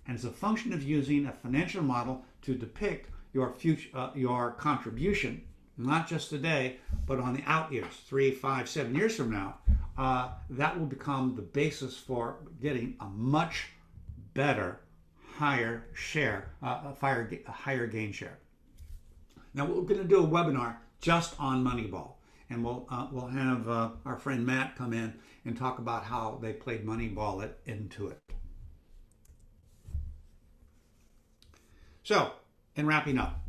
And it's a function of using a financial model to depict your future, your contribution, not just today, but on the out years, 3, 5, 7 years from now. That will become the basis for getting a much better, higher share, a higher gain share. Now we're going to do a webinar just on Moneyball, and we'll have our friend Matt come in and talk about how they played Moneyball into it. So, in wrapping up,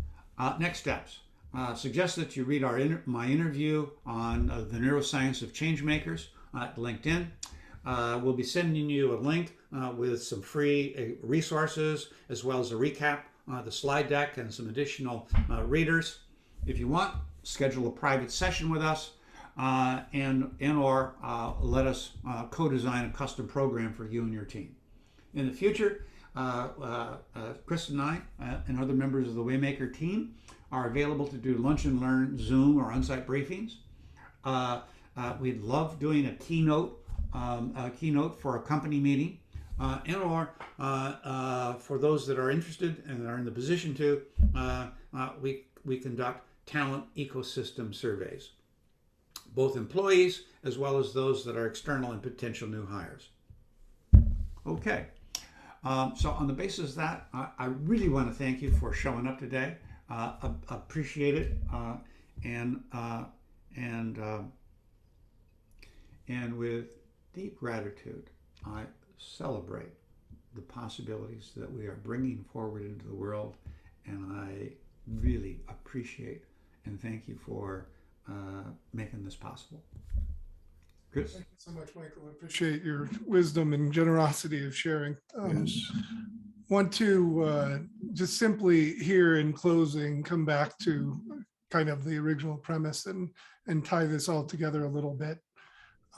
next steps. Suggest that you read my interview on the neuroscience of change makers at LinkedIn. We'll be sending you a link with some free resources, as well as a recap, the slide deck, and some additional readers. If you want, schedule a private session with us, or let us co-design a custom program for you and your team. In the future, Chris and I and other members of the Waymaker team are available to do lunch and learn, Zoom, or on-site briefings. We'd love doing a keynote for a company meeting, or for those that are interested and are in the position to, we conduct talent ecosystem surveys, both employees as well as those that are external and potential new hires. Okay. So on the basis of that, I really want to thank you for showing up today. Appreciate it, and with deep gratitude, I celebrate the possibilities that we are bringing forward into the world, and I really appreciate and thank you for making this possible. Good. Thank you so much, Michael. I appreciate your wisdom and generosity of sharing. Yes. Want to just simply here in closing come back to kind of the original premise and tie this all together a little bit.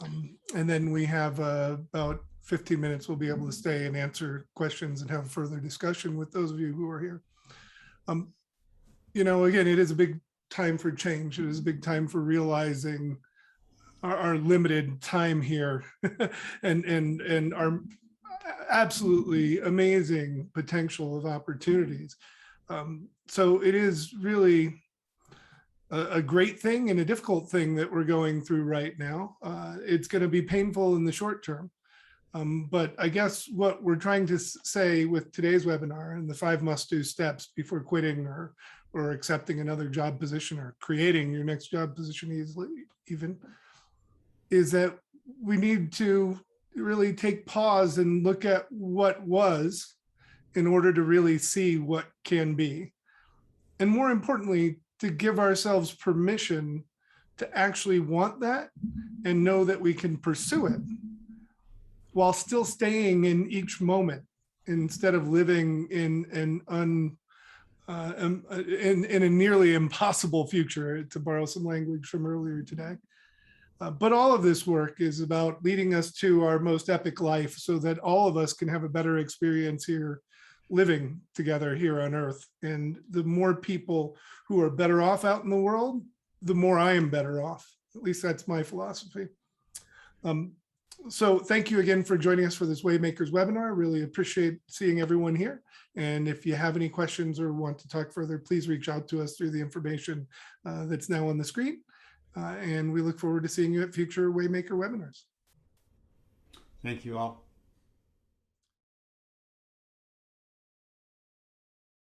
And then we have about 15 minutes. We'll be able to stay and answer questions and have further discussion with those of you who are here. You know, again, it is a big time for change. It is a big time for realizing our limited time here and our absolutely amazing potential of opportunities. So it is really a great thing and a difficult thing that we're going through right now. It's going to be painful in the short term. But I guess what we're trying to say with today's webinar and the 5 must-do steps before quitting or accepting another job position or creating your next job position easily even, is that we need to really take pause and look at what was in order to really see what can be. And more importantly, to give ourselves permission to actually want that and know that we can pursue it while still staying in each moment instead of living in a nearly impossible future, to borrow some language from earlier today. But all of this work is about leading us to our most epic life so that all of us can have a better experience here living together here on Earth. And the more people who are better off out in the world, the more I am better off. At least that's my philosophy. So thank you again for joining us for this Waymakers webinar. Really appreciate seeing everyone here. And if you have any questions or want to talk further, please reach out to us through the information that's now on the screen. And we look forward to seeing you at future Waymaker webinars. Thank you all.